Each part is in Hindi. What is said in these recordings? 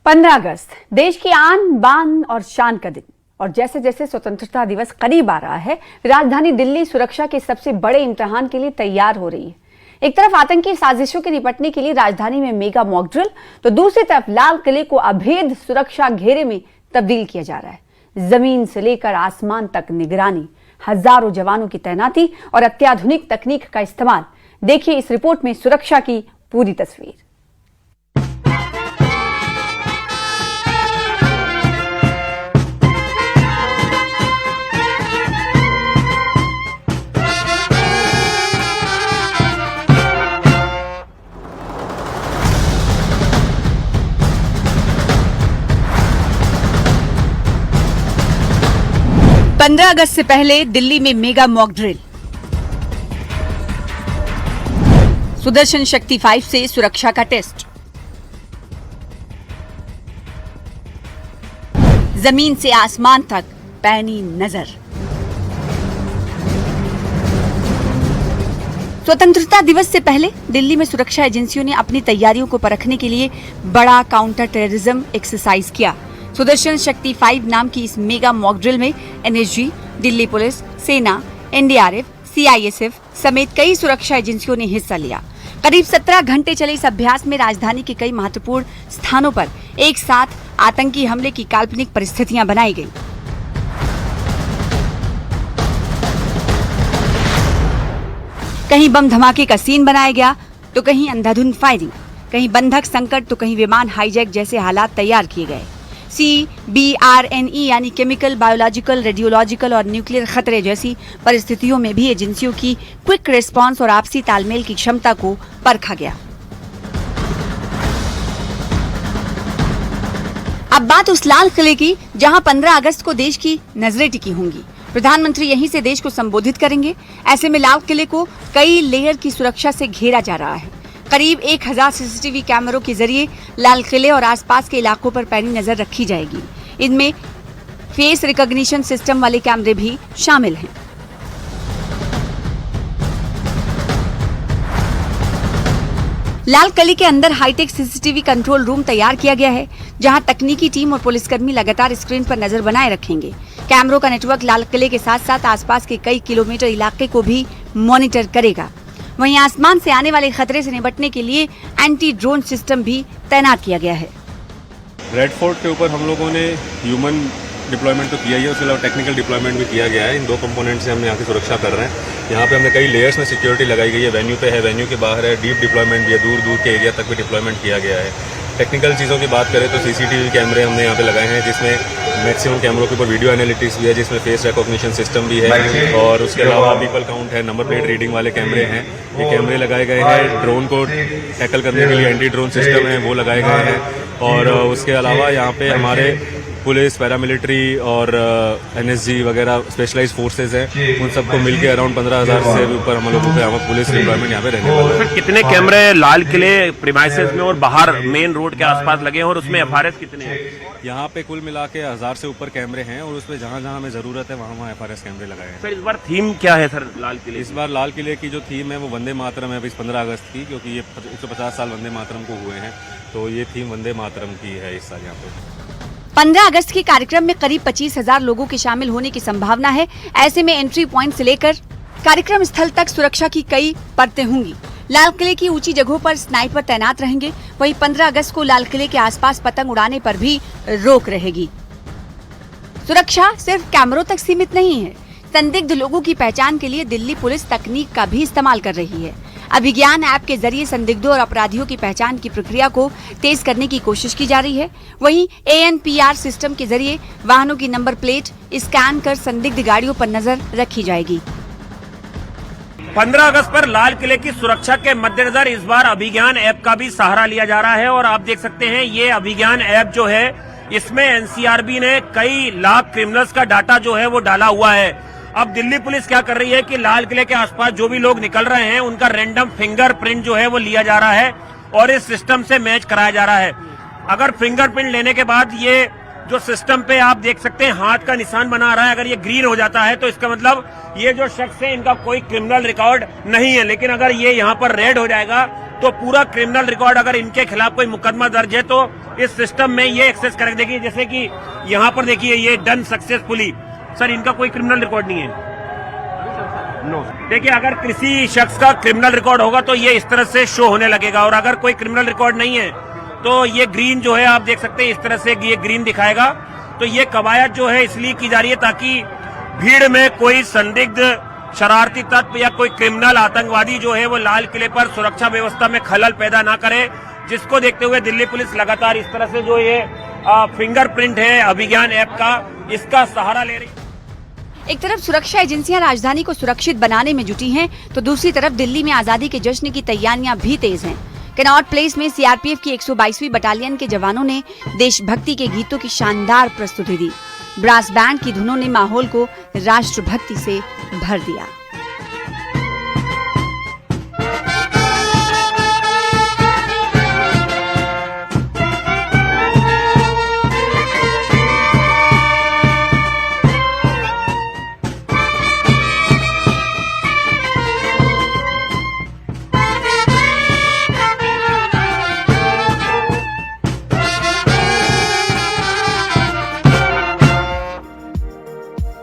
15 अगस्त देश की आन बान और शान का दिन। और जैसे जैसे स्वतंत्रता दिवस करीब आ रहा है, राजधानी दिल्ली सुरक्षा के सबसे बड़े इम्तिहान के लिए तैयार हो रही है। एक तरफ आतंकी साजिशों के निपटने के लिए राजधानी में मेगा मॉक ड्रिल, तो दूसरी तरफ लाल किले को अभेद सुरक्षा घेरे में तब्दील किया जा रहा है। जमीन से लेकर आसमान तक निगरानी, हजारों जवानों की तैनाती और अत्याधुनिक तकनीक का इस्तेमाल। देखिए इस रिपोर्ट में सुरक्षा की पूरी तस्वीर। पंद्रह अगस्त से पहले दिल्ली में मेगा मॉक ड्रिल। सुदर्शन शक्ति 5 से सुरक्षा का टेस्ट। जमीन से आसमान तक पैनी नजर। स्वतंत्रता दिवस से पहले दिल्ली में सुरक्षा एजेंसियों ने अपनी तैयारियों को परखने के लिए बड़ा काउंटर टेररिज्म एक्सरसाइज किया। सुदर्शन शक्ति 5 नाम की इस मेगा मॉक ड्रिल में एनएसजी, दिल्ली पुलिस, सेना, एनडीआरएफ, सीआईएसएफ समेत कई सुरक्षा एजेंसियों ने हिस्सा लिया। करीब 17 घंटे चले इस अभ्यास में राजधानी के कई महत्वपूर्ण स्थानों पर एक साथ आतंकी हमले की काल्पनिक परिस्थितियां बनाई गई। कहीं बम धमाके का सीन बनाया गया, तो कहीं अंधाधुंध फायरिंग, कहीं बंधक संकट, तो कहीं विमान हाईजैक जैसे हालात तैयार किए गए। CBRNE यानी केमिकल, बायोलॉजिकल, रेडियोलॉजिकल और न्यूक्लियर खतरे जैसी परिस्थितियों में भी एजेंसियों की क्विक रिस्पांस और आपसी तालमेल की क्षमता को परखा गया। अब बात उस लाल किले की जहां 15 अगस्त को देश की नजरें टिकी होंगी। प्रधानमंत्री यहीं से देश को संबोधित करेंगे। ऐसे में लाल किले को कई लेयर की सुरक्षा से घेरा जा रहा है। करीब 1000 सीसीटीवी कैमरों के जरिए लाल किले और आसपास के इलाकों पर पैनी नजर रखी जाएगी। इनमें फेस रिकॉग्निशन सिस्टम वाले कैमरे भी शामिल हैं। लाल किले के अंदर हाईटेक सीसीटीवी कंट्रोल रूम तैयार किया गया है, जहां तकनीकी टीम और पुलिसकर्मी लगातार स्क्रीन पर नजर बनाए रखेंगे। कैमरों का नेटवर्क लाल किले के साथ साथ आसपास के कई किलोमीटर इलाके को भी मॉनिटर करेगा। वहीं आसमान से आने वाले खतरे से निपटने के लिए एंटी ड्रोन सिस्टम भी तैनात किया गया है। रेड फोर्ट के ऊपर हम लोगों ने ह्यूमन डिप्लॉयमेंट तो किया ही है, उसके अलावा टेक्निकल डिप्लॉयमेंट भी किया गया है। इन दो कंपोनेंट से हमने यहाँ की सुरक्षा कर रहे हैं। यहाँ पे हमने कई लेयर्स में सिक्योरिटी लगाई गई है। वेन्यू पे है, वेन्यू के बाहर है, डीप डिप्लॉयमेंट भी है, दूर दूर के एरिया तक भी डिप्लॉयमेंट किया गया है। टेक्निकल चीज़ों की बात करें तो सीसीटीवी कैमरे हमने यहाँ पे लगाए हैं, जिसमें मैक्सिमम कैमरों के ऊपर वीडियो एनालिटिक्स भी है, जिसमें फेस रिकॉग्निशन सिस्टम भी है, और उसके अलावा व्हीकल काउंट है, नंबर प्लेट रीडिंग वाले कैमरे हैं। ये कैमरे लगाए गए हैं। ड्रोन को टैकल करने के लिए एंटी ड्रोन सिस्टम है, वो लगाए गए हैं। और उसके अलावा यहाँ पे हमारे पुलिस, पैरामिलिट्री और एनएसजी वगैरह स्पेशलाइज फोर्सेज हैं, उन सबको मिलकर अराउंड 15,000 से ऊपर हम लोगों पे पुलिस डिप्लॉयमेंट यहाँ पे रहने वाला है। कितने कैमरे लाल किले प्रीमाइसेस में और बाहर मेन रोड के आसपास लगे हैं, और उसमें एफआरएस कितने हैं? यहाँ पे कुल मिला के 1000 से ऊपर कैमरे हैं, और उसमें जहाँ जहाँ हमें जरूरत है वहाँ एफआरएस कैमरे लगाए हैं। सर इस बार थीम क्या है सर लाल किले? इस बार लाल किले की जो थीम है वो वंदे मातरम है इस 15 अगस्त की, क्योंकि ये 150 साल वंदे मातरम को हुए हैं, तो ये थीम वंदे मातरम की है इस साल यहाँ पे। 15 अगस्त के कार्यक्रम में करीब 25,000 लोगों के शामिल होने की संभावना है। ऐसे में एंट्री पॉइंट से लेकर कार्यक्रम स्थल तक सुरक्षा की कई परतें होंगी। लाल किले की ऊंची जगहों पर स्नाइपर तैनात रहेंगे। वहीं 15 अगस्त को लाल किले के आसपास पतंग उड़ाने पर भी रोक रहेगी। सुरक्षा सिर्फ कैमरों तक सीमित नहीं है। संदिग्ध लोगों की पहचान के लिए दिल्ली पुलिस तकनीक का भी इस्तेमाल कर रही है। अभिज्ञान ऐप के जरिए संदिग्धों और अपराधियों की पहचान की प्रक्रिया को तेज करने की कोशिश की जा रही है। वहीं ANPR सिस्टम के जरिए वाहनों की नंबर प्लेट स्कैन कर संदिग्ध गाड़ियों पर नजर रखी जाएगी। 15 अगस्त पर लाल किले की सुरक्षा के मद्देनजर इस बार अभिज्ञान ऐप का भी सहारा लिया जा रहा है, और आप देख सकते हैं ये अभिज्ञान ऐप जो है, इसमें NCRB ने कई लाख क्रिमिनल्स का डाटा जो है वो डाला हुआ है। अब दिल्ली पुलिस क्या कर रही है कि लाल किले के आसपास जो भी लोग निकल रहे हैं उनका रैंडम फिंगरप्रिंट जो है वो लिया जा रहा है और इस सिस्टम से मैच कराया जा रहा है। अगर फिंगरप्रिंट लेने के बाद ये जो सिस्टम पे आप देख सकते हैं हाथ का निशान बना रहा है, अगर ये ग्रीन हो जाता है तो इसका मतलब ये जो शख्स है इनका कोई क्रिमिनल रिकॉर्ड नहीं है। लेकिन अगर ये यहाँ पर रेड हो जाएगा तो पूरा क्रिमिनल रिकॉर्ड, अगर इनके खिलाफ कोई मुकदमा दर्ज है तो इस सिस्टम में ये एक्सेस कर देखिए, जैसे कि यहाँ पर देखिए ये डन सक्सेसफुली। सर इनका कोई क्रिमिनल रिकॉर्ड नहीं है। नो देखिए, अगर किसी शख्स का क्रिमिनल रिकॉर्ड होगा तो ये इस तरह से शो होने लगेगा, और अगर कोई क्रिमिनल रिकॉर्ड नहीं है तो ये ग्रीन जो है आप देख सकते हैं इस तरह से ये ग्रीन दिखाएगा। तो ये कवायद जो है इसलिए की जा रही है ताकि भीड़ में कोई संदिग्ध शरारती तत्व या कोई क्रिमिनल आतंकवादी जो है वो लाल किले पर सुरक्षा व्यवस्था में खलल पैदा ना करे, जिसको देखते हुए दिल्ली पुलिस लगातार इस तरह से जो ये फिंगरप्रिंट है अभिज्ञान ऐप का, इसका सहारा ले रही है। एक तरफ सुरक्षा एजेंसियां राजधानी को सुरक्षित बनाने में जुटी हैं, तो दूसरी तरफ दिल्ली में आजादी के जश्न की तैयारियां भी तेज हैं। कनॉट प्लेस में सीआरपीएफ की 122वीं बटालियन के जवानों ने देशभक्ति के गीतों की शानदार प्रस्तुति दी। ब्रास बैंड की धुनों ने माहौल को राष्ट्रभक्ति से भर दिया।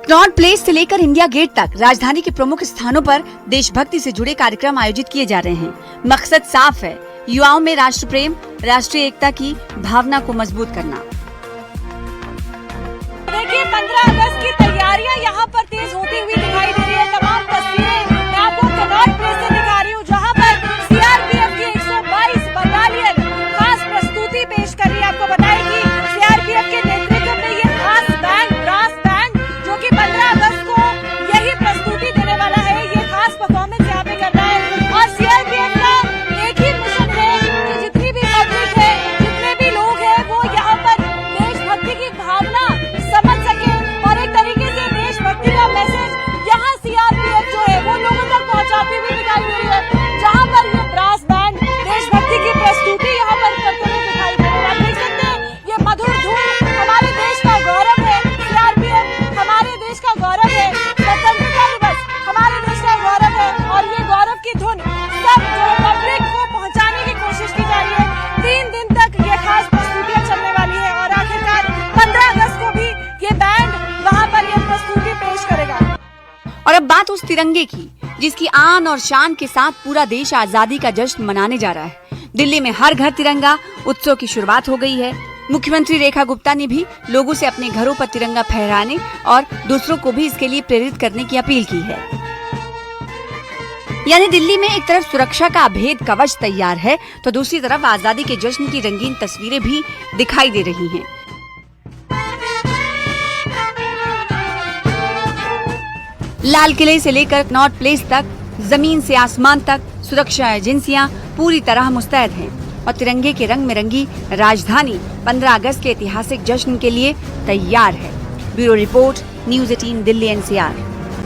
कनॉट प्लेस से लेकर इंडिया गेट तक राजधानी के प्रमुख स्थानों पर देशभक्ति से जुड़े कार्यक्रम आयोजित किए जा रहे हैं। मकसद साफ है, युवाओं में राष्ट्र प्रेम, राष्ट्रीय एकता की भावना को मजबूत करना। देखिए 15 अगस्त की तैयारियां यहाँ पर तेज होती हुई दिखाई दे रही है। तमाम तस्वीरें मैं आपको कनॉट प्लेस से दिखा रही हूँ, जहाँ पर सीआरपीएफ की 122 बटालियन खास प्रस्तुति पेश कर रही है। आपको बताएं कि सीआरपीएफ के नेतृत्व में ये खास बैंड, ब्रास बैंड, जो कि 15 अगस्त को यही प्रस्तुति देने वाला है, ये खास परफॉर्मेंस यहाँ पे कर रहा है। और सीआरपीएफ का एक ही मिशन है कि जितनी भी पब्लिक है, जितने भी लोग हैं, वो यहाँ पर देशभक्ति की भावना समझ सके और एक तरीके से देशभक्ति का मैसेज यहाँ सीआरपीएफ जो है वो लोगों तक पहुँचाती हुई दिखाई दे रही है। जहाँ पर ये ब्रास बैंड देशभक्ति की प्रस्तुति यहाँ पर करते हुए दिखाई दे रही है। आप देख सकते हैं ये मधुर धुन हमारे देश का गौरव है। सीआरपीएफ हमारे देश का गौरव है। स्वतंत्रता दिवस हमारे देश का गौरव है, और ये गौरव की धुन सब जो है पब्लिक को पहुँचाने की कोशिश की जा रही है। 3 दिन तक ये खास प्रस्तुतियाँ चलने वाली है, और आखिरकार 15 अगस्त को भी ये बैंड वहाँ पर ये प्रस्तुति पेश करेगा। और अब बात उस तिरंगे की, जिसकी आन और शान के साथ पूरा देश आजादी का जश्न मनाने जा रहा है। दिल्ली में हर घर तिरंगा उत्सव की शुरुआत हो गई है। मुख्यमंत्री रेखा गुप्ता ने भी लोगों से अपने घरों पर तिरंगा फहराने और दूसरों को भी इसके लिए प्रेरित करने की अपील की है। यानी दिल्ली में एक तरफ सुरक्षा का अभेद कवच तैयार है, तो दूसरी तरफ आजादी के जश्न की रंगीन तस्वीरें भी दिखाई दे रही हैं। लाल किले से लेकर कनॉट प्लेस तक, जमीन से आसमान तक सुरक्षा एजेंसियां पूरी तरह मुस्तैद हैं और तिरंगे के रंग में रंगी राजधानी 15 अगस्त के ऐतिहासिक जश्न के लिए तैयार है। Bureau report, news 18 Delhi NCR।